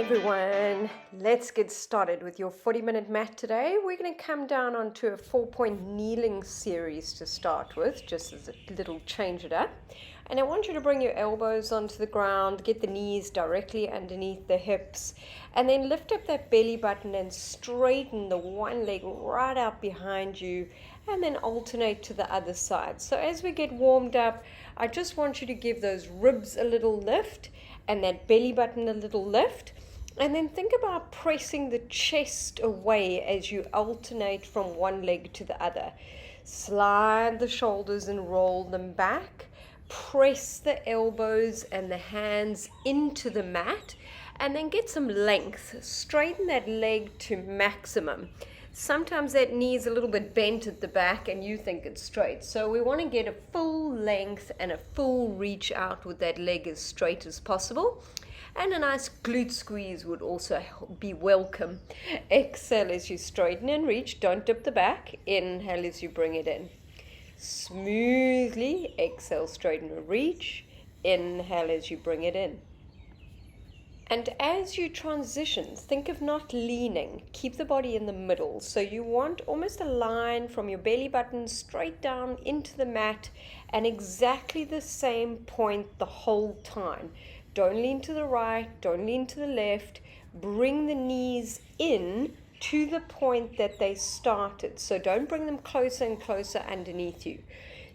everyone, let's get started with your 40-minute mat today. We're going to come down onto a 4-point kneeling series to start with, just as a little change it up. And I want you to bring your elbows onto the ground, get the knees directly underneath the hips, and then lift up that belly button and straighten the one leg right out behind you, and then alternate to the other side. So as we get warmed up, I just want you to give those ribs a little lift and that belly button a little lift. And then think about pressing the chest away as you alternate from one leg to the other. Slide the shoulders and roll them back. Press the elbows and the hands into the mat. And then get some length. Straighten that leg to maximum. Sometimes that knee is a little bit bent at the back and you think it's straight. So we want to get a full length and a full reach out with that leg as straight as possible. And a nice glute squeeze would also be welcome. Exhale as you straighten and reach. Don't dip the back. Inhale as you bring it in. Smoothly exhale, straighten and reach. Inhale as you bring it in. And as you transition, think of not leaning. Keep the body in the middle. So you want almost a line from your belly button straight down into the mat and exactly the same point the whole time. Don't lean to the right, don't lean to the left. Bring the knees in to the point that they started. So don't bring them closer and closer underneath you.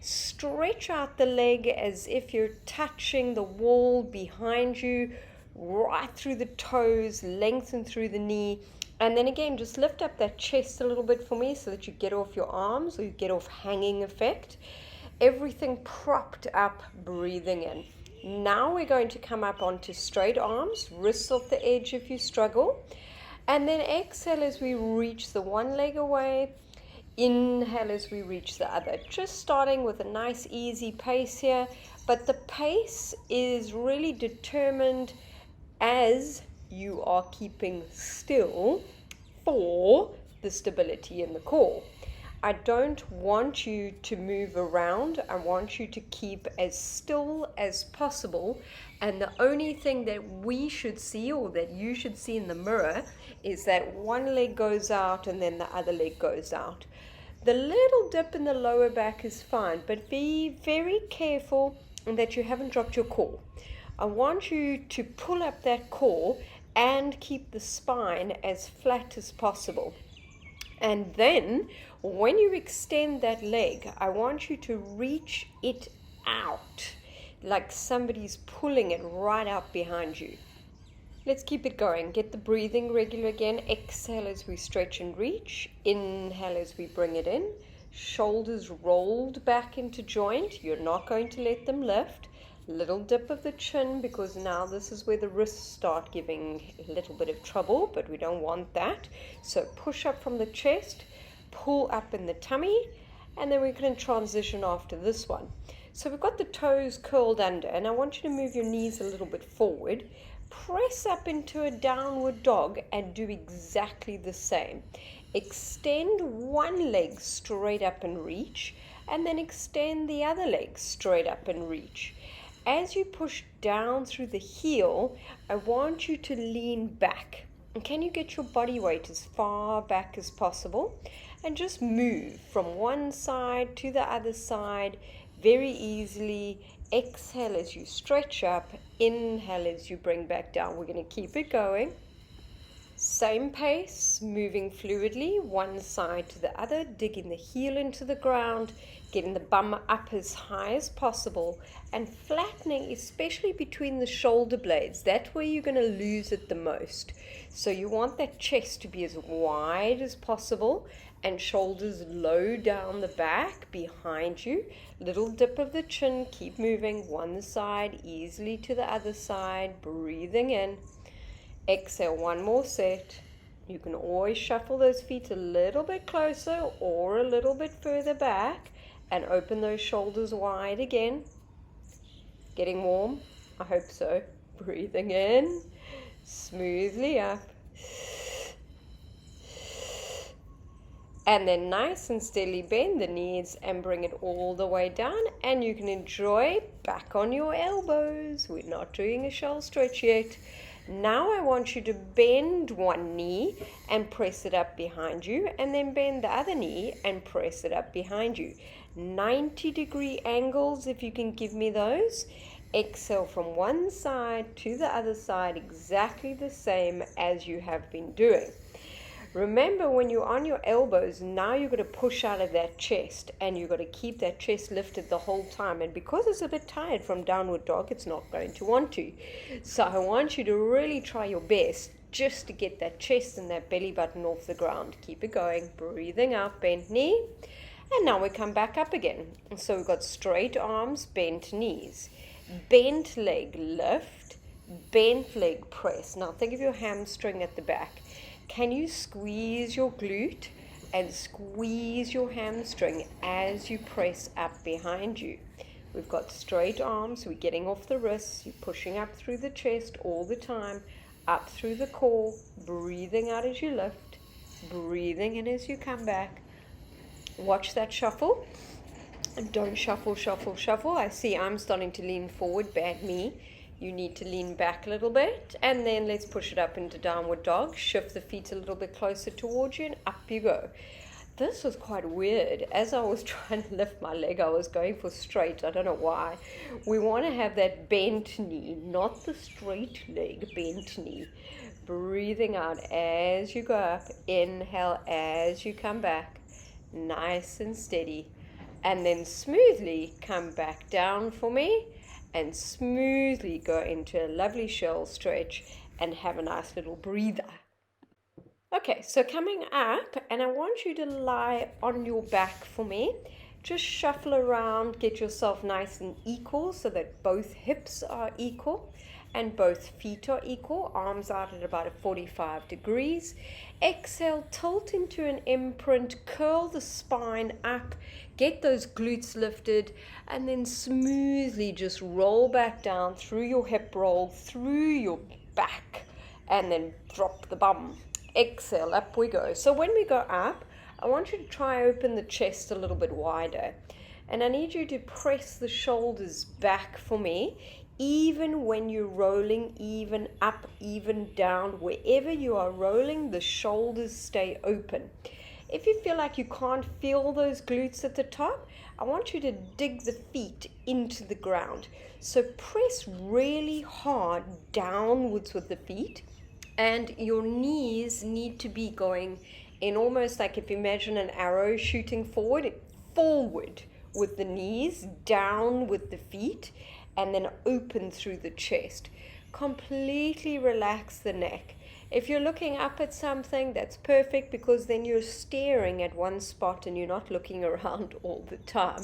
Stretch out the leg as if you're touching the wall behind you, right through the toes, lengthen through the knee. And then again, just lift up that chest a little bit for me so that you get off your arms or you get off hanging effect. Everything propped up, breathing in. Now we're going to come up onto straight arms, wrists off the edge if you struggle. And then exhale as we reach the one leg away. Inhale as we reach the other. Just starting with a nice easy pace here. But the pace is really determined as you are keeping still for the stability in the core. I don't want you to move around. I want you to keep as still as possible. And the only thing that we should see, or that you should see in the mirror, is that one leg goes out and then the other leg goes out. The little dip in the lower back is fine, but be very careful that you haven't dropped your core. I want you to pull up that core and keep the spine as flat as possible. And then when you extend that leg, I want you to reach it out like somebody's pulling it right out behind you. Let's keep it going. Get the breathing regular again. Exhale as we stretch and reach. Inhale as we bring it in. Shoulders rolled back into joint. You're not going to let them lift. Little dip of the chin, because now this is where the wrists start giving a little bit of trouble, but we don't want that. So push up from the chest, pull up in the tummy, and then we're going to transition after this one. So we've got the toes curled under, and I want you to move your knees a little bit forward. Press up into a downward dog and do exactly the same. Extend one leg straight up and reach, and then extend the other leg straight up and reach. As you push down through the heel, I want you to lean back. And can you get your body weight as far back as possible? And just move from one side to the other side very easily. Exhale as you stretch up. Inhale as you bring back down. We're going to keep it going. Same pace, moving fluidly, one side to the other, digging the heel into the ground, getting the bum up as high as possible, and flattening, especially between the shoulder blades. That's where you're going to lose it the most. So you want that chest to be as wide as possible, and shoulders low down the back behind you. Little dip of the chin, keep moving one side, easily to the other side, breathing in. Exhale, one more set. You can always shuffle those feet a little bit closer or a little bit further back and open those shoulders wide again. Getting warm? I hope so. Breathing in, smoothly up. And then nice and steadily bend the knees and bring it all the way down. And you can enjoy back on your elbows. We're not doing a shell stretch yet. Now I want you to bend one knee and press it up behind you, and then bend the other knee and press it up behind you. 90-degree angles, if you can give me those. Exhale from one side to the other side, exactly the same as you have been doing. Remember, when you're on your elbows, now you've got to push out of that chest, and you've got to keep that chest lifted the whole time. And because it's a bit tired from downward dog, it's not going to want to. So I want you to really try your best just to get that chest and that belly button off the ground. Keep it going. Breathing out, bent knee. And now we come back up again. So we've got straight arms, bent knees. Bent leg lift, bent leg press. Now think of your hamstring at the back. Can you squeeze your glute and squeeze your hamstring as you press up behind you? We've got straight arms, we're getting off the wrists, you're pushing up through the chest all the time, up through the core, breathing out as you lift, breathing in as you come back. Watch that shuffle. Don't shuffle, shuffle, shuffle. I see I'm starting to lean forward, bad me. You need to lean back a little bit, and then let's push it up into downward dog. Shift the feet a little bit closer towards you, and up you go. This was quite weird. As I was trying to lift my leg, I was going for straight. I don't know why. We want to have that bent knee, not the straight leg, bent knee. Breathing out as you go up. Inhale as you come back. Nice and steady. And then smoothly come back down for me. And smoothly go into a lovely shell stretch and have a nice little breather. Okay, so coming up, and I want you to lie on your back for me. Just shuffle around, get yourself nice and equal so that both hips are equal and both feet are equal. Arms out at about 45 degrees. Exhale, tilt into an imprint, curl the spine up, get those glutes lifted, and then smoothly just roll back down through your hip roll, through your back, and then drop the bum. Exhale, up we go. So when we go up, I want you to try open the chest a little bit wider. And I need you to press the shoulders back for me, even when you're rolling, even up, even down. Wherever you are rolling, the shoulders stay open. If you feel like you can't feel those glutes at the top, I want you to dig the feet into the ground. So press really hard downwards with the feet, and your knees need to be going in almost like, if you imagine an arrow shooting forward with the knees, down with the feet, and then open through the chest. Completely relax the neck. If you're looking up at something, that's perfect, because then you're staring at one spot and you're not looking around all the time.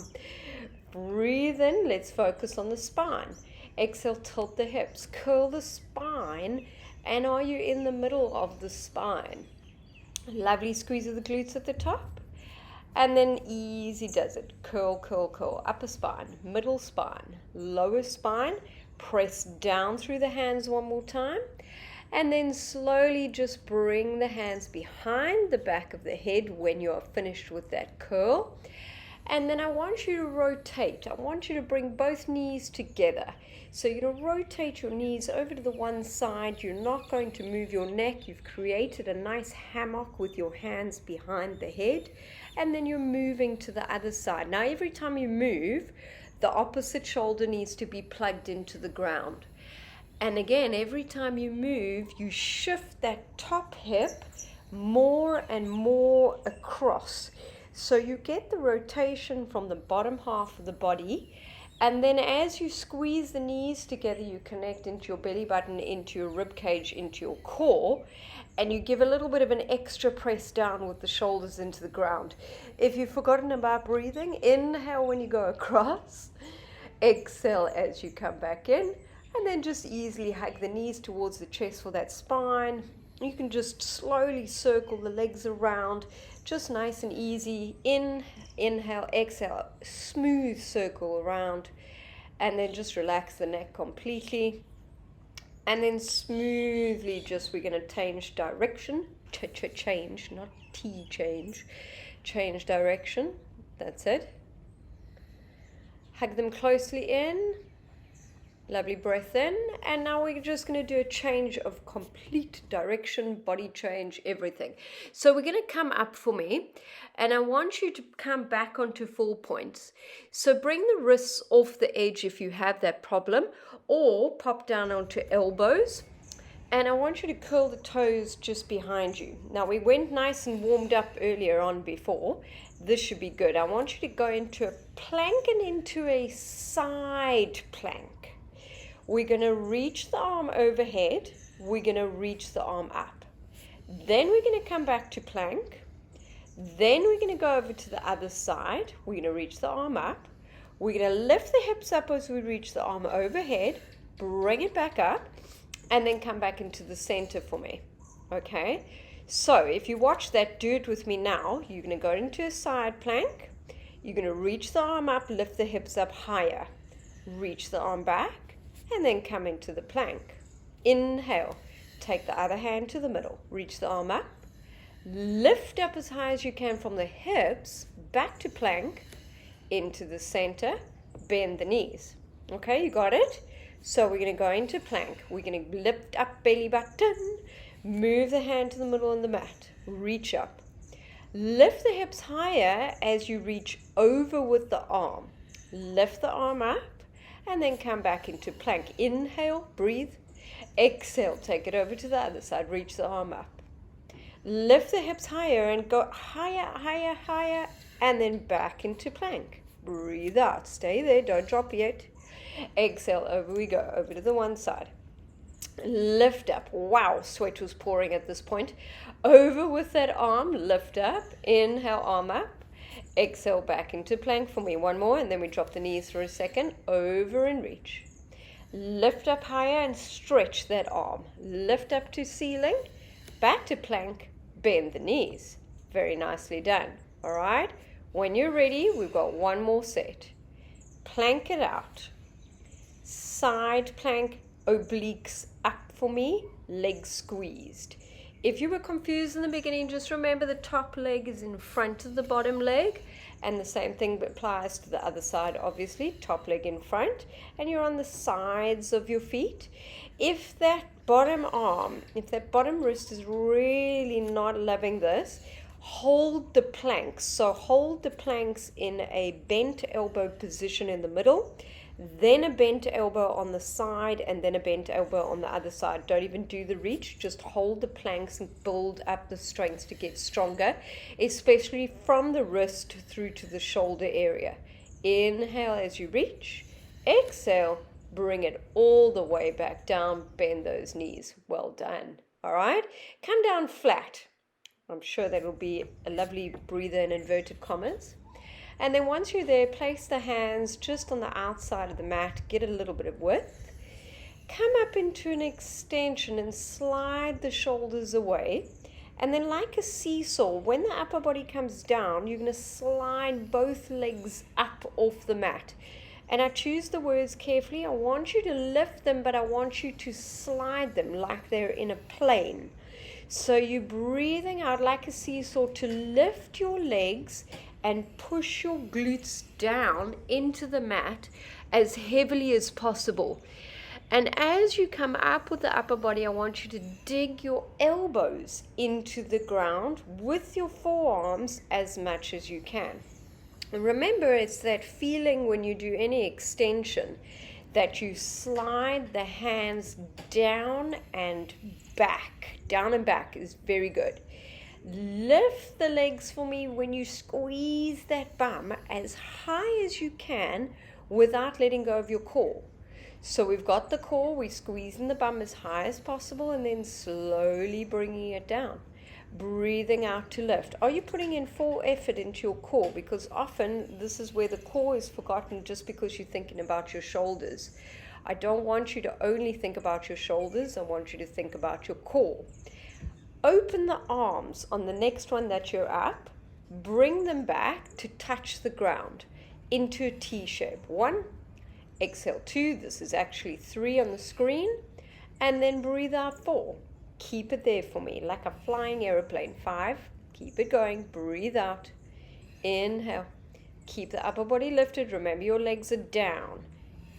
Breathe in. Let's focus on the spine. Exhale, tilt the hips, curl the spine, and are you in the middle of the spine? Lovely squeeze of the glutes at the top. And then easy does it. Curl, curl, curl. Upper spine, middle spine, lower spine. Press down through the hands one more time. And then slowly just bring the hands behind the back of the head when you are finished with that curl. And then I want you to rotate. I want you to bring both knees together. So you're going to rotate your knees over to the one side. You're not going to move your neck. You've created a nice hammock with your hands behind the head. And then you're moving to the other side. Now every time you move, the opposite shoulder needs to be plugged into the ground. And again, every time you move, you shift that top hip more and more across. So you get the rotation from the bottom half of the body. And then as you squeeze the knees together, you connect into your belly button, into your rib cage, into your core. And you give a little bit of an extra press down with the shoulders into the ground. If you've forgotten about breathing, inhale when you go across. Exhale as you come back in. And then just easily hug the knees towards the chest for that spine. You can just slowly circle the legs around, just nice and easy. Inhale, exhale, smooth circle around. And then just relax the neck completely. And then smoothly we're going to change direction. Change, not change. Change direction. That's it. Hug them closely in. Lovely breath in. And now we're just going to do a change of complete direction, body change, everything. So we're going to come up for me, and I want you to come back onto 4 points. So bring the wrists off the edge if you have that problem, or pop down onto elbows. And I want you to curl the toes just behind you. Now we went nice and warmed up earlier on before. This should be good. I want you to go into a plank and into a side plank. We're going to reach the arm overhead. We're going to reach the arm up. Then we're going to come back to plank. Then we're going to go over to the other side. We're going to reach the arm up. We're going to lift the hips up as we reach the arm overhead. Bring it back up. And then come back into the center for me. Okay? So if you watch that, do it with me now. You're going to go into a side plank. You're going to reach the arm up, lift the hips up higher. Reach the arm back, and then come into the plank. Inhale. Take the other hand to the middle. Reach the arm up. Lift up as high as you can from the hips, back to plank, into the center. Bend the knees. Okay, you got it? So we're going to go into plank. We're going to lift up belly button. Move the hand to the middle on the mat. Reach up. Lift the hips higher as you reach over with the arm. Lift the arm up and then come back into plank. Inhale, breathe. Exhale, take it over to the other side. Reach the arm up. Lift the hips higher and go higher, higher, higher, and then back into plank. Breathe out. Stay there. Don't drop yet. Exhale, over we go, over to the one side. Lift up. Wow, sweat was pouring at this point. Over with that arm, lift up. Inhale, arm up. Exhale, back into plank for me. One more, and then we drop the knees for a second. Over and reach. Lift up higher and stretch that arm. Lift up to ceiling. Back to plank. Bend the knees. Very nicely done. All right? When you're ready, we've got one more set. Plank it out. Side plank, obliques up for me, legs squeezed. If you were confused in the beginning, just remember the top leg is in front of the bottom leg, and the same thing applies to the other side, obviously. Top leg in front, and you're on the sides of your feet. If that bottom arm, if that bottom wrist is really not loving this, hold the planks. So hold the planks in a bent elbow position in the middle, then a bent elbow on the side, and then a bent elbow on the other side. Don't even do the reach, just hold the planks and build up the strength to get stronger, especially from the wrist through to the shoulder area. Inhale as you reach. Exhale, bring it all the way back down, bend those knees. Well done. All right, come down flat. I'm sure that will be a lovely breather in inverted commas. And then once you're there, place the hands just on the outside of the mat, get a little bit of width. Come up into an extension and slide the shoulders away. And then like a seesaw, when the upper body comes down, you're going to slide both legs up off the mat. And I choose the words carefully. I want you to lift them, but I want you to slide them like they're in a plane. So you're breathing out like a seesaw to lift your legs and push your glutes down into the mat as heavily as possible. And as you come up with the upper body, I want you to dig your elbows into the ground with your forearms as much as you can. And remember, it's that feeling when you do any extension that you slide the hands down and back. Down and back is very good. Lift the legs for me when you squeeze that bum as high as you can without letting go of your core. So we've got the core, we're squeezing the bum as high as possible and then slowly bringing it down. Breathing out to lift. Are you putting in full effort into your core? Because often this is where the core is forgotten just because you're thinking about your shoulders. I don't want you to only think about your shoulders, I want you to think about your core. Open the arms on the next one that you're up. Bring them back to touch the ground into a T shape. 1, exhale 2, this is actually 3 on the screen, and then breathe out 4. Keep it there for me, like a flying aeroplane. 5, keep it going, breathe out. Inhale, keep the upper body lifted, remember your legs are down.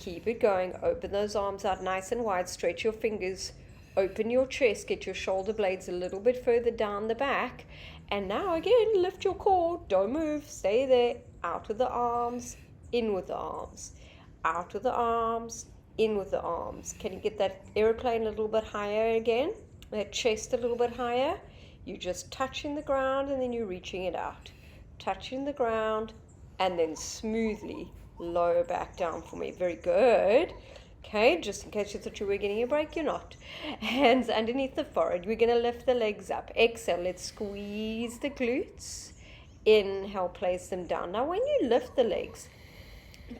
Keep it going. Open those arms out nice and wide. Stretch your fingers. Open your chest. Get your shoulder blades a little bit further down the back. And now again, lift your core. Don't move. Stay there. Out with the arms. In with the arms. Out with the arms. In with the arms. Can you get that airplane a little bit higher again? That chest a little bit higher. You're just touching the ground and then you're reaching it out. Touching the ground and then smoothly lower back down for me. Very good. Okay, just in case you thought you were getting a break, you're not. Hands underneath the forehead. We're going to lift the legs up. Exhale, let's squeeze the glutes. Inhale, place them down. Now when you lift the legs,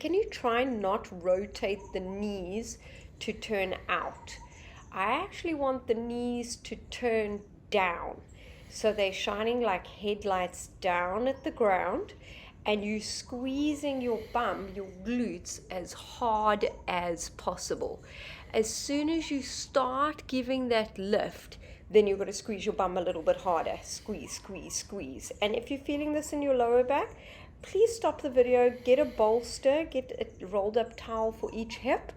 can you try not rotate the knees to turn out? I actually want the knees to turn down. So they're shining like headlights down at the ground. And you squeezing your bum, your glutes, as hard as possible. As soon as you start giving that lift, then you've got to squeeze your bum a little bit harder. Squeeze, squeeze, squeeze. And if you're feeling this in your lower back, please stop the video, get a bolster, get a rolled up towel for each hip,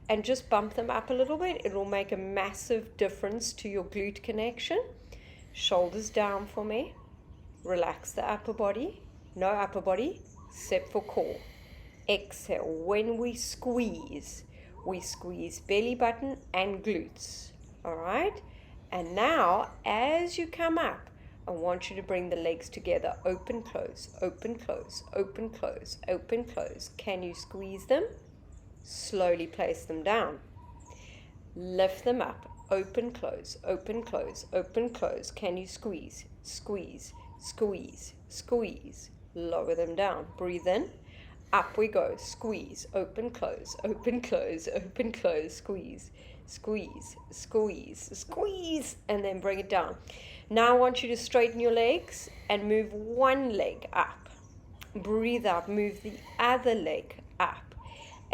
and just bump them up a little bit. It will make a massive difference to your glute connection. Shoulders down for me. Relax the upper body. No upper body, except for core. Exhale. When we squeeze belly button and glutes. All right? And now, as you come up, I want you to bring the legs together. Open, close, open, close, open, close, open, close. Can you squeeze them? Slowly place them down. Lift them up. Open, close, open, close, open, close. Can you squeeze? Squeeze, squeeze, squeeze. Lower them down. Breathe in. Up we go. Squeeze. Open, close. Open, close. Open, close. Squeeze. Squeeze. Squeeze. Squeeze. And then bring it down. Now I want you to straighten your legs and move one leg up. Breathe out. Move the other leg up.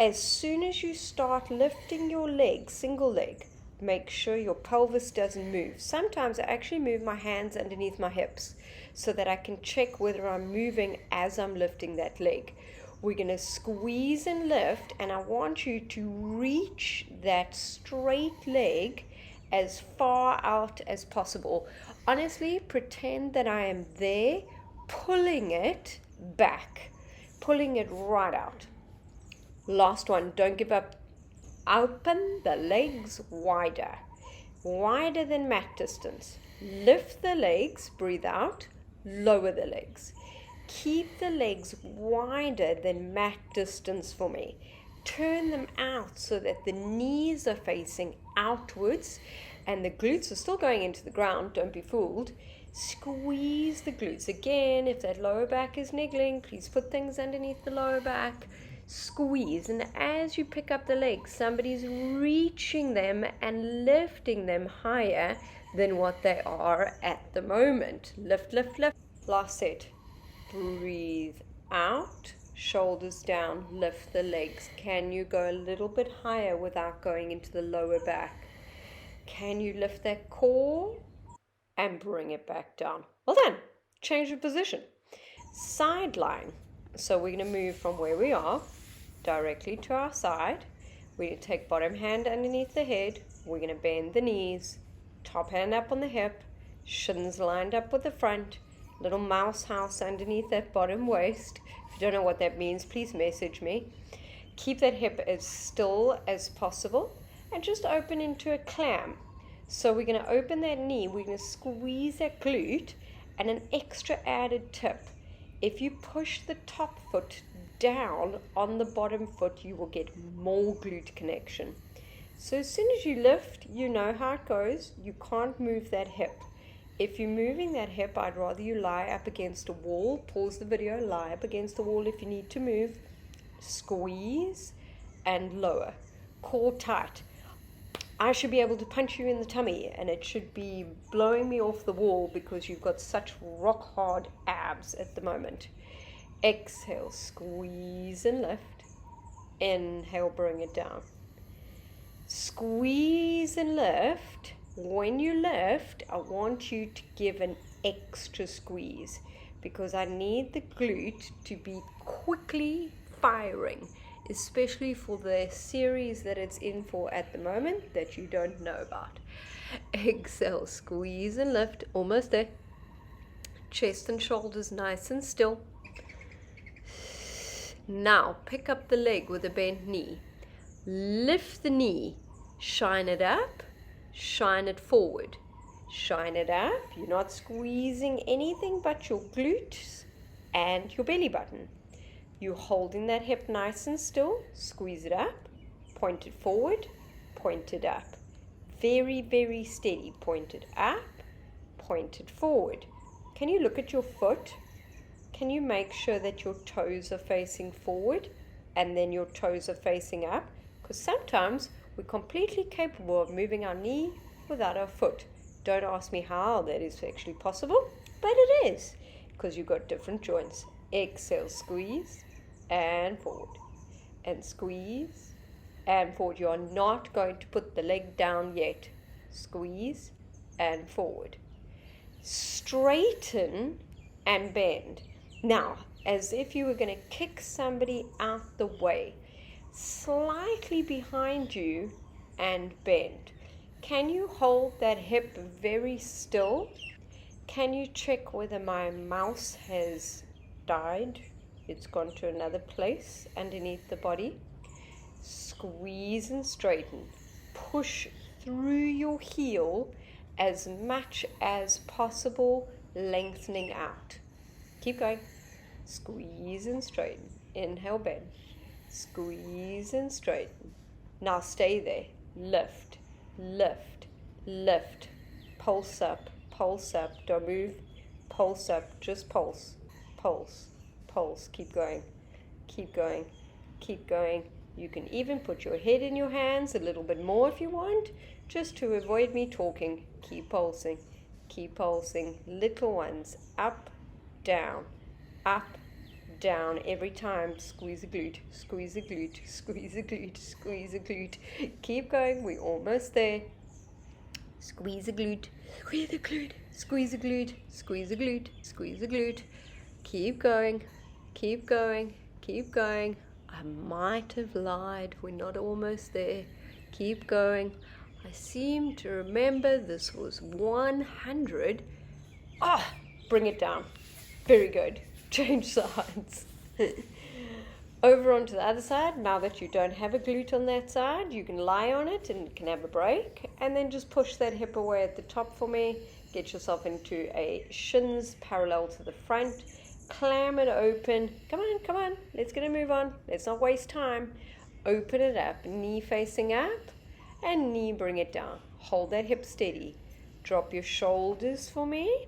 As soon as you start lifting your leg, single leg, make sure your pelvis doesn't move. Sometimes I actually move my hands underneath my hips so that I can check whether I'm moving as I'm lifting that leg. We're going to squeeze and lift, and I want you to reach that straight leg as far out as possible. Honestly, pretend that I am there, pulling it back, pulling it right out. Last one, don't give up. Open the legs wider, wider than mat distance. Lift the legs, breathe out, lower the legs. Keep the legs wider than mat distance for me. Turn them out so that the knees are facing outwards and the glutes are still going into the ground. Don't be fooled. Squeeze the glutes. Again, if that lower back is niggling, please put things underneath the lower back. Squeeze, and as you pick up the legs, somebody's reaching them and lifting them higher than what they are at the moment. Lift, lift, lift. Last set. Breathe out, shoulders down, lift the legs. Can you go a little bit higher without going into the lower back? Can you lift that core and bring it back down? Well done. Change of position. Sideline. So we're going to move from where we are directly to our side. We're going to take bottom hand underneath the head. We're going to bend the knees, top hand up on the hip, shins lined up with the front, little mouse house underneath that bottom waist. If you don't know what that means, please message me. Keep that hip as still as possible and just open into a clam. So we're going to open that knee, we're going to squeeze that glute, and an extra added tip. If you push the top foot down on the bottom foot, you will get more glute connection. So as soon as you lift, you know how it goes. You can't move that hip. If you're moving that hip, I'd rather you lie up against a wall. Pause the video, lie up against the wall if you need to move. Squeeze and lower. Core tight. I should be able to punch you in the tummy and it should be blowing me off the wall because you've got such rock hard abs at the moment. Exhale, squeeze and lift. Inhale, bring it down. Squeeze and lift. When you lift, I want you to give an extra squeeze because I need the glute to be quickly firing. especially for the series that it's in for at the moment that you don't know about. Exhale, squeeze and lift, almost there. Chest and shoulders nice and still. Now pick up the leg with a bent knee. Lift the knee, shine it up, shine it forward. Shine it up. You're not squeezing anything but your glutes and your belly button. You're holding that hip nice and still. Squeeze it up, point it forward, point it up. Very, very steady. Point it up, point it forward. Can you look at your foot? Can you make sure that your toes are facing forward and then your toes are facing up? Because sometimes we're completely capable of moving our knee without our foot. Don't ask me how that is actually possible, but it is, because you've got different joints. Exhale, squeeze and forward, and squeeze and forward. You are not going to put the leg down yet. Squeeze and forward. Straighten and bend. Now, as if you were going to kick somebody out the way, slightly behind you and bend. Can you hold that hip very still? Can you check whether my mouse has died? It's gone to another place underneath the body. Squeeze and straighten. Push through your heel as much as possible, lengthening out. Keep going. Squeeze and straighten. Inhale, bend. Squeeze and straighten. Now stay there. Lift, lift, lift. Pulse up, pulse up. Don't move. Pulse up. Just pulse, pulse, pulse. Keep going, keep going, keep going. You can even put your head in your hands a little bit more if you want, just to avoid me talking. Keep pulsing, keep pulsing. Little ones. Up, down, up, down. Every time. Squeeze a glute, squeeze a glute, squeeze a glute, squeeze a glute. Keep going. We're almost there. Squeeze a glute, squeeze a glute, squeeze a glute, squeeze a glute, squeeze a glute. Keep going, keep going, keep going. I might have lied. We're not almost there. Keep going. I seem to remember this was 100. Ah, bring it down. Very good. Change sides. Over onto the other side. Now that you don't have a glute on that side, you can lie on it and can have a break. And then just push that hip away at the top for me. Get yourself into a shins parallel to the front. Clam it open. Come on, come on. Let's get a move on. Let's not waste time. Open it up. Knee facing up and knee bring it down. Hold that hip steady. Drop your shoulders for me.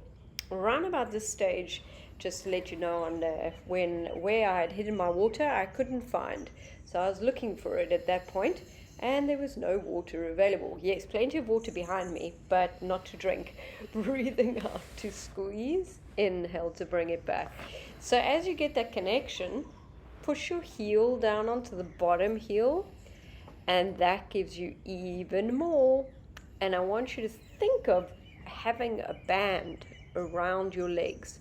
Around about this stage, just to let you know, on where I had hidden my water, I couldn't find. So I was looking for it at that point, and there was no water available. Yes, plenty of water behind me, but not to drink. Breathing out to squeeze. Inhale to bring it back. So as you get that connection, push your heel down onto the bottom heel, and that gives you even more. And I want you to think of having a band around your legs.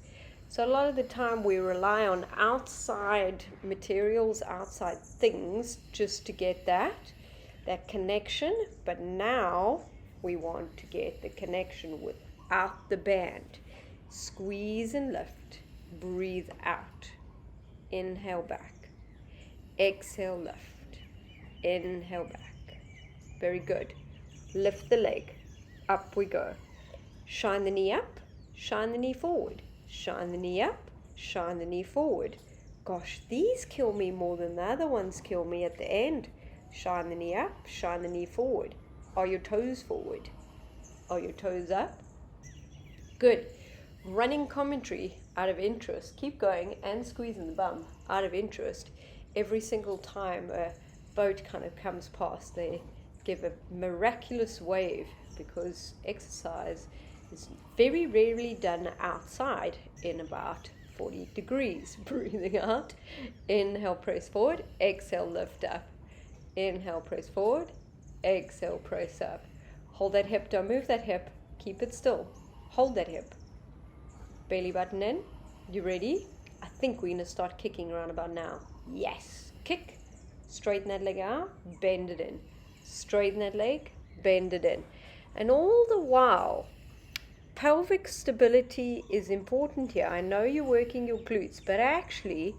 So a lot of the time we rely on outside materials, outside things, just to get that connection. But now we want to get the connection without the band. Squeeze and lift. Breathe out. Inhale back. Exhale, lift. Inhale back. Very good. Lift the leg. Up we go. Shine the knee up. Shine the knee forward. Shine the knee up. Shine the knee forward. Gosh, these kill me more than the other ones kill me at the end. Shine the knee up. Shine the knee forward. Are your toes forward? Are your toes up? Good. Running commentary out of interest. Keep going and squeezing the bum out of interest. Every single time a boat kind of comes past, they give a miraculous wave, because exercise is very rarely done outside in about 40 degrees. Breathing out. Inhale, press forward. Exhale, lift up. Inhale, press forward. Exhale, press up. Hold that hip. Don't move that hip. Keep it still. Hold that hip. Belly button in. You ready? I think we're going to start kicking around about now. Yes. Kick. straighten that leg out, bend it in, straighten that leg, bend it in. And all the while, pelvic stability is important here. I know you're working your glutes, but actually,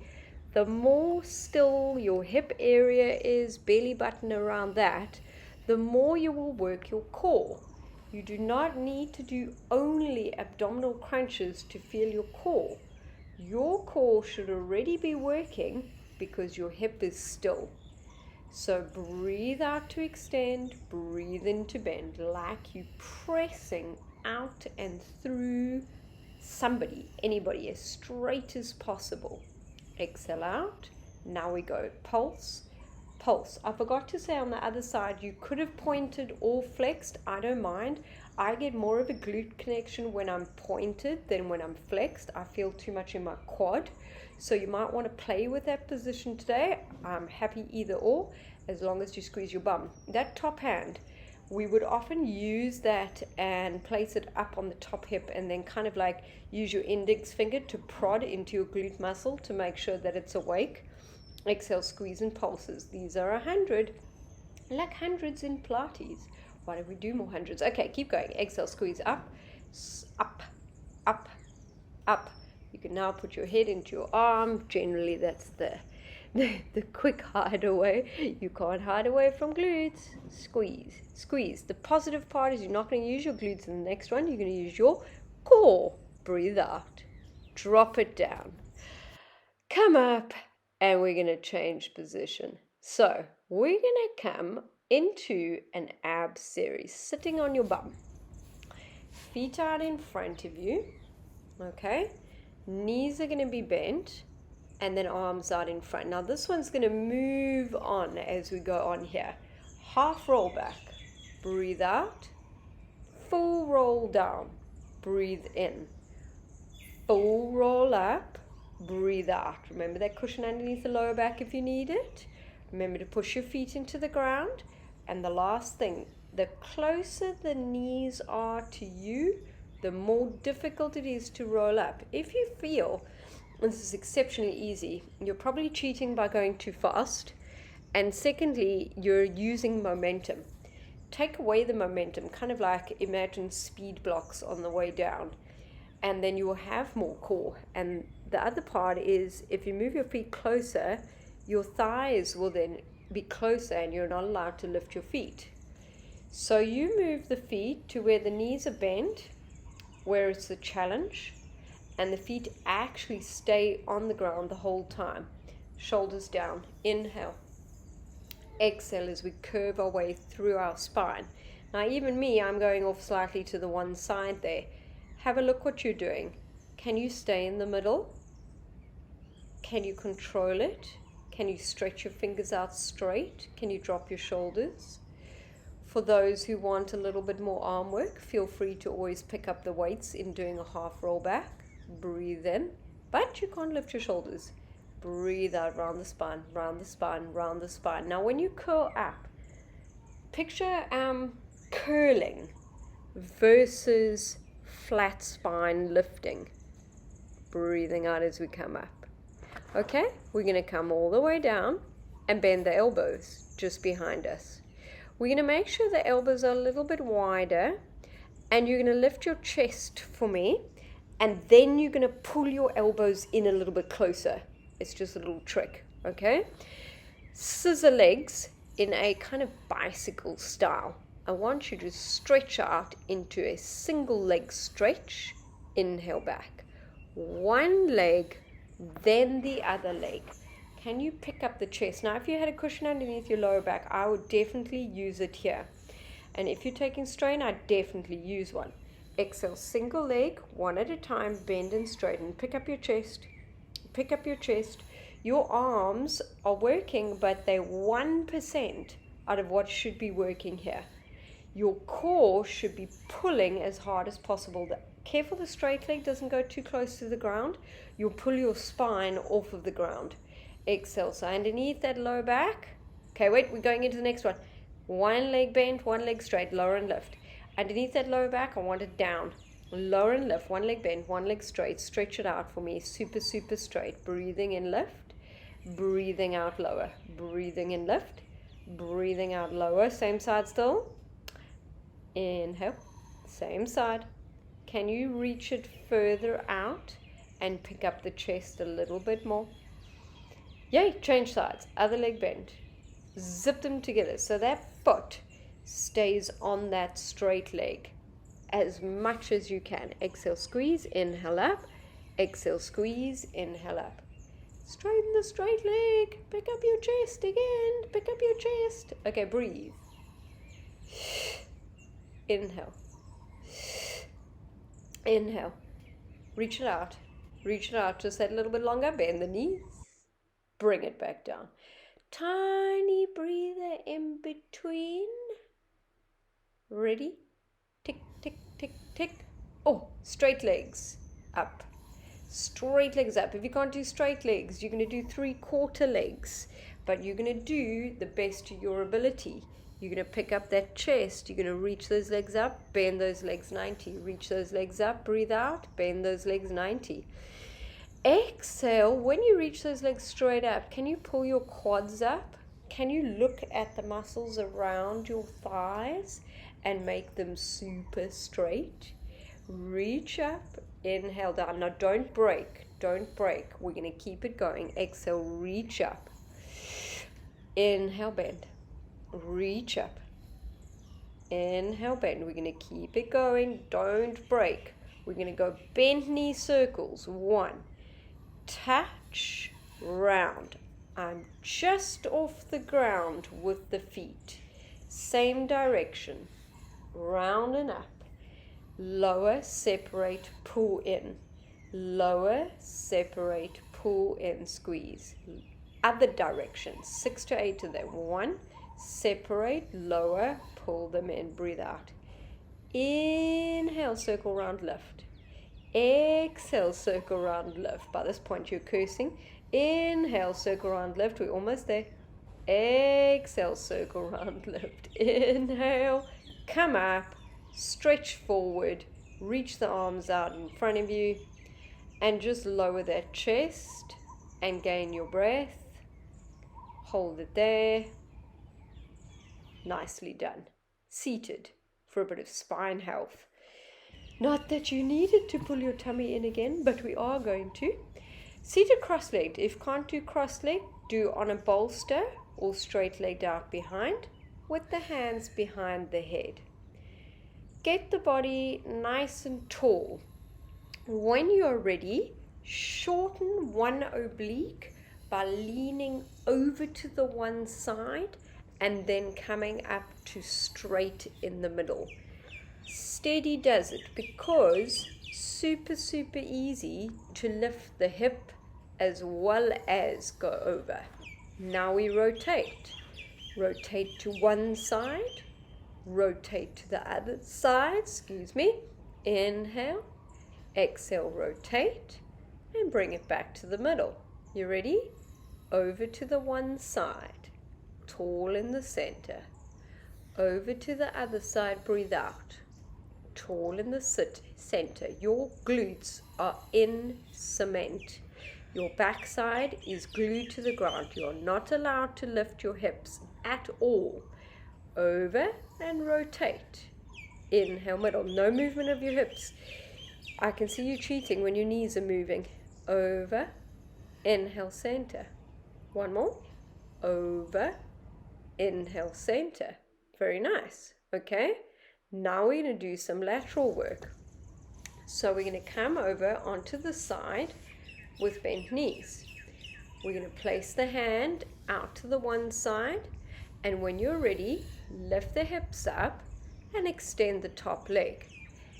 the more still your hip area is, belly button around that, the more you will work your core. You do not need to do only abdominal crunches to feel your core. Your core should already be working because your hip is still. So breathe out to extend, breathe in to bend, like you pressing out and through somebody, anybody, as straight as possible. Exhale out. Now we go pulse, pulse. I forgot to say on the other side, you could have pointed or flexed. I don't mind. I get more of a glute connection when I'm pointed than when I'm flexed. I feel too much in my quad. So you might want to play with that position today. I'm happy either or, as long as you squeeze your bum. That top hand, we would often use that and place it up on the top hip and then kind of like use your index finger to prod into your glute muscle to make sure that it's awake. Exhale, squeeze and pulses. These are 100, like hundreds in Pilates. Why don't we do more hundreds? Okay, keep going. Exhale, squeeze up, up, up, up. You can now put your head into your arm. Generally, that's the quick hideaway. You can't hide away from glutes. Squeeze, squeeze. The positive part is you're not going to use your glutes in the next one. You're going to use your core. Breathe out. Drop it down. Come up. And we're going to change position. So we're going to come into an ab series, sitting on your bum. Feet out in front of you. Okay. Knees are going to be bent. And then arms out in front. Now this one's going to move on as we go on here. Half roll back. Breathe out. Full roll down. Breathe in. Full roll up. Breathe out. Remember that cushion underneath the lower back if you need it. Remember to push your feet into the ground. And the last thing, the closer the knees are to you, the more difficult it is to roll up. If you feel this is exceptionally easy, you're probably cheating by going too fast. And secondly, you're using momentum. Take away the momentum, kind of like imagine speed blocks on the way down. And then you will have more core. And the other part is if you move your feet closer, your thighs will then be closer and you're not allowed to lift your feet. So you move the feet to where the knees are bent, where it's a challenge, and the feet actually stay on the ground the whole time. Shoulders down. Inhale. Exhale as we curve our way through our spine. Now even me, I'm going off slightly to the one side there. Have a look what you're doing. Can you stay in the middle? Can you control it? Can you stretch your fingers out straight? Can you drop your shoulders? For those who want a little bit more arm work, feel free to always pick up the weights in doing a half roll back. Breathe in, but you can't lift your shoulders. Breathe out, round the spine, round the spine, round the spine. Now when you curl up, picture curling versus flat spine lifting. Breathing out as we come up. Okay, we're going to come all the way down and bend the elbows just behind us. We're going to make sure the elbows are a little bit wider, and you're going to lift your chest for me, and then you're going to pull your elbows in a little bit closer. It's just a little trick, okay? Scissor legs in a kind of bicycle style. I want you to stretch out into a single leg stretch. Inhale back. One leg, then the other leg. Can you pick up the chest? Now, if you had a cushion underneath your lower back, I would definitely use it here. And if you're taking strain, I'd definitely use one. Exhale, single leg, one at a time, bend and straighten. Pick up your chest. Pick up your chest. Your arms are working, but they're 1% out of what should be working here. Your core should be pulling as hard as possible. Careful the straight leg doesn't go too close to the ground. You'll pull your spine off of the ground. Exhale, so underneath that low back. Okay, wait, we're going into the next one. One leg bent, one leg straight, lower and lift. Underneath that lower back, I want it down. Lower and lift, one leg bent, one leg straight. Stretch it out for me, super, super straight. Breathing in, lift. breathing out lower, breathing in lift, breathing out lower, same side still. Inhale, same side. Can you reach it further out and pick up the chest a little bit more? Yay, change sides, other leg bend. Zip them together so that foot stays on that straight leg as much as you can. Exhale, squeeze, inhale up. Exhale, squeeze, inhale up. Straighten the straight leg. Pick up your chest again. Pick up your chest. Okay, breathe. Inhale. Inhale. Reach it out. Reach it out just that little bit longer. Bend the knees. Bring it back down. Tiny breather in between. Ready? Tick, tick, tick, tick. Oh, straight legs up. Straight legs up. If you can't do straight legs, you're going to do 3/4 legs. But you're going to do the best of your ability. You're going to pick up that chest. You're going to reach those legs up. Bend those legs 90. Reach those legs up. Breathe out. Bend those legs 90. Exhale. When you reach those legs straight up, can you pull your quads up? Can you look at the muscles around your thighs and make them super straight? Reach up, inhale down. Now don't break, don't break. We're going to keep it going. Exhale, reach up. Inhale, bend. Reach up. Inhale, bend. We're going to keep it going. Don't break. We're going to go bent knee circles. 1. Touch, round. I'm just off the ground with the feet. Same direction. Round and up. Lower, separate, pull in. Lower, separate, pull in, squeeze. Other direction. 6 to 8 of them. 1, separate, lower, pull them in. Breathe out. Inhale, circle round, lift. Exhale, circle round, lift. By this point you're cursing. Inhale, circle round, lift. We're almost there. Exhale, circle round, lift. Inhale, come up, stretch forward, reach the arms out in front of you, and just lower that chest and gain your breath. Hold it there. Nicely done. Seated for a bit of spine health. Not that you needed to pull your tummy in again, but we are going to. Seated cross-legged. If can't do cross-legged, do on a bolster or straight-legged out behind with the hands behind the head. Get the body nice and tall. When you are ready, shorten one oblique by leaning over to the one side and then coming up to straight in the middle. Steady does it because super easy to lift the hip as well as go over. Now we rotate. Rotate to one side, rotate to the other side, inhale, exhale, rotate, and bring it back to the middle. You ready? Over to the one side, tall in the center. Over to the other side, breathe out. Tall in the center. Your glutes are in cement. Your backside is glued to the ground. You're not allowed to lift your hips at all. Over and rotate. Inhale, middle. No movement of your hips. I can see you cheating when your knees are moving. Over. Inhale, center. One more. Over. Inhale, center. Very nice. Okay. Now we're going to do some lateral work. So we're going to come over onto the side with bent knees. We're going to place the hand out to the one side, and when you're ready, lift the hips up and extend the top leg.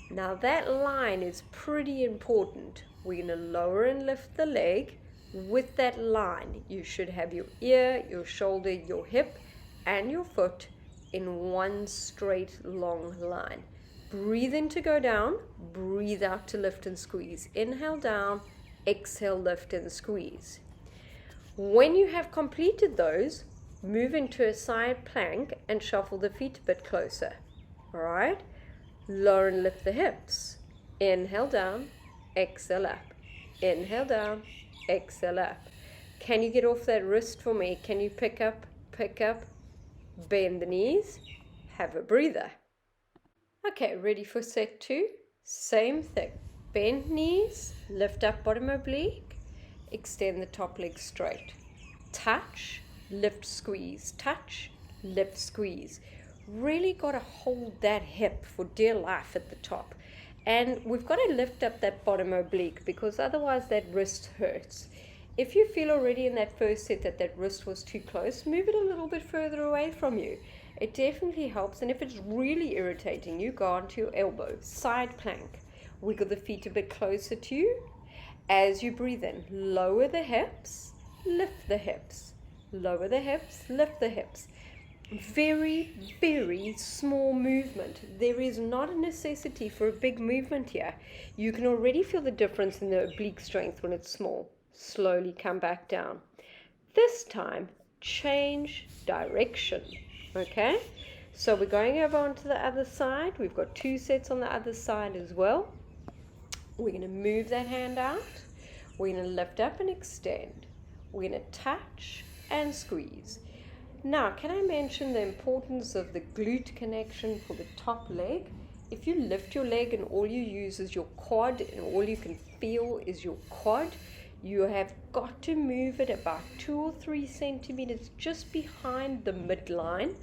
Now that line is pretty important. We're going to lower and lift the leg with that line. You should have your ear, your shoulder, your hip, and your foot in one straight long line. Breathe in to go down, breathe out to lift and squeeze. Inhale down, exhale, lift and squeeze. When you have completed those, move into a side plank and shuffle the feet a bit closer. All right? Lower and lift the hips. Inhale down, exhale up. Inhale down, exhale up. Can you get off that wrist for me? Can you pick up, bend the knees, have a breather. Okay, ready for set 2? Same thing. Bend knees, lift up bottom oblique, extend the top leg straight. Touch, lift, squeeze, touch, lift, squeeze. Really got to hold that hip for dear life at the top. And we've got to lift up that bottom oblique because otherwise that wrist hurts. If you feel already in that first set that that wrist was too close, move it a little bit further away from you. It definitely helps. And if it's really irritating you, go onto your elbow, side plank. Wiggle the feet a bit closer to you. As you breathe in, lower the hips, lift the hips. Lower the hips, lift the hips. Very, very small movement. There is not a necessity for a big movement here. You can already feel the difference in the oblique strength when it's small. Slowly come back down. This time, change direction. Okay? So we're going over onto the other side. We've got 2 sets on the other side as well. We're going to move that hand out. We're going to lift up and extend. We're going to touch and squeeze. Now, can I mention the importance of the glute connection for the top leg? If you lift your leg and all you use is your quad and all you can feel is your quad, you have got to move it about 2 or 3 centimeters just behind the midline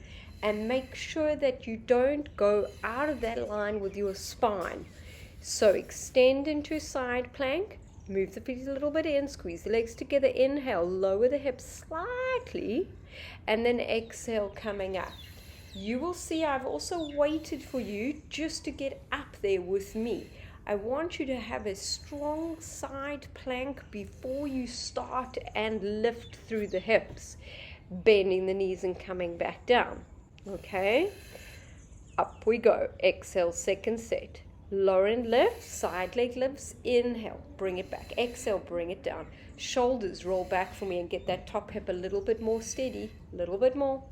and make sure that you don't go out of that line with your spine. So extend into side plank, move the feet a little bit in, squeeze the legs together, inhale, lower the hips slightly, and then exhale coming up. You will see I've also waited for you just to get up there with me. I want you to have a strong side plank before you start and lift through the hips, bending the knees and coming back down. Okay, up we go. Exhale, second set. Lower and lift, side leg lifts, inhale, bring it back. Exhale, bring it down. Shoulders roll back for me and get that top hip a little bit more steady, a little bit more.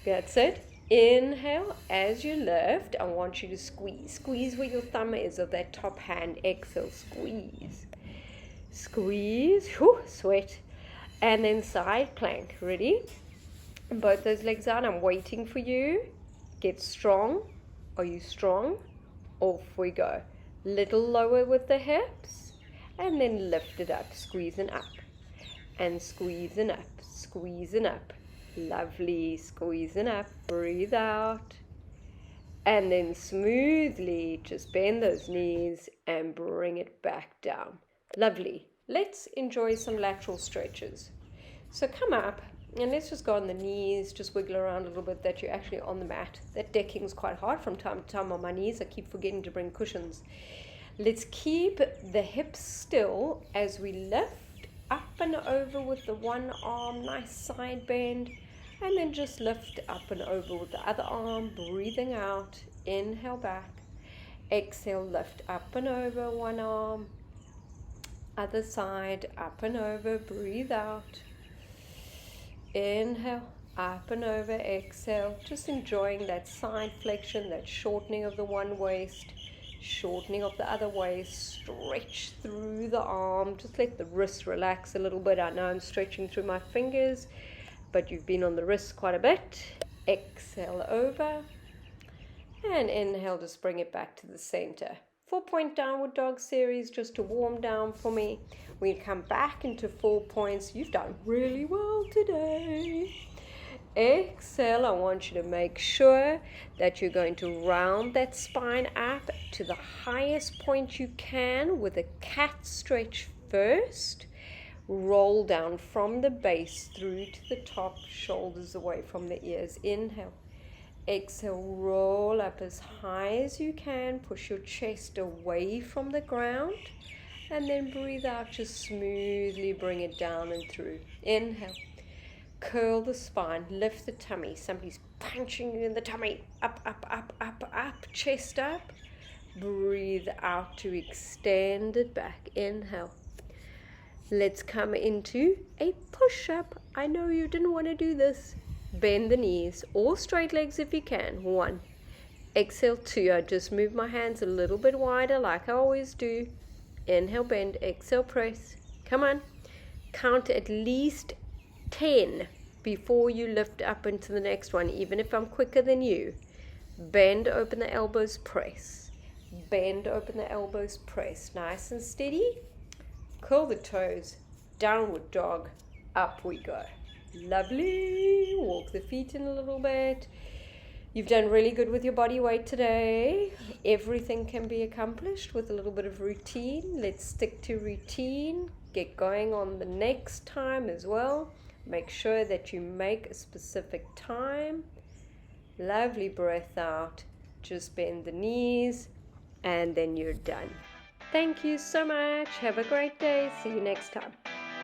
That's it. Inhale, as you lift, I want you to squeeze. Squeeze where your thumb is of that top hand. Exhale, squeeze. Squeeze, whew, sweat. And then side plank, ready? Both those legs out, I'm waiting for you. Get strong. Are you strong? Off we go. Little lower with the hips. And then lift it up, squeezing up. And squeezing up, squeezing up. Lovely, squeezing up, breathe out, and then smoothly just bend those knees and bring it back down. Lovely. Let's enjoy some lateral stretches. So come up and let's just go on the knees, just wiggle around a little bit that you're actually on the mat. That decking is quite hard from time to time on my knees. I keep forgetting to bring cushions. Let's keep the hips still as we lift up and over with the one arm, nice side bend, and then just lift up and over with the other arm, breathing out, inhale back, exhale, lift up and over one arm, other side, up and over, breathe out, inhale, up and over, exhale, just enjoying that side flexion, that shortening of the one waist, shortening of the other waist, stretch through the arm, just let the wrist relax a little bit. I know I'm stretching through my fingers, but you've been on the wrist quite a bit. Exhale over, and inhale, just bring it back to the center. 4-point downward dog series just to warm down for me. We come back into 4 points. You've done really well today. Exhale, I want you to make sure that you're going to round that spine up to the highest point you can with a cat stretch first. Roll down from the base through to the top, shoulders away from the ears. Inhale. Exhale, roll up as high as you can. Push your chest away from the ground. And then breathe out, just smoothly bring it down and through. Inhale. Curl the spine, lift the tummy. Somebody's punching you in the tummy. Up, up, up, up, up, chest up. Breathe out to extend it back. Inhale. Let's come into a push-up. I know you didn't want to do this. Bend the knees or straight legs if you can. 1. Exhale, 2. I just move my hands a little bit wider like I always do. Inhale, bend. Exhale, press. Come on. count at least 10 before you lift up into the next one, even if I'm quicker than you. Bend, open the elbows, press. Bend, open the elbows, press. Nice and steady. Curl the toes, downward dog, up we go. Lovely. Walk the feet in a little bit. You've done really good with your body weight today. Everything can be accomplished with a little bit of routine. Let's stick to routine. Get going on the next time as well. Make sure that you make a specific time. Lovely breath out. Just bend the knees and then you're done. Thank you so much. Have a great day. See you next time.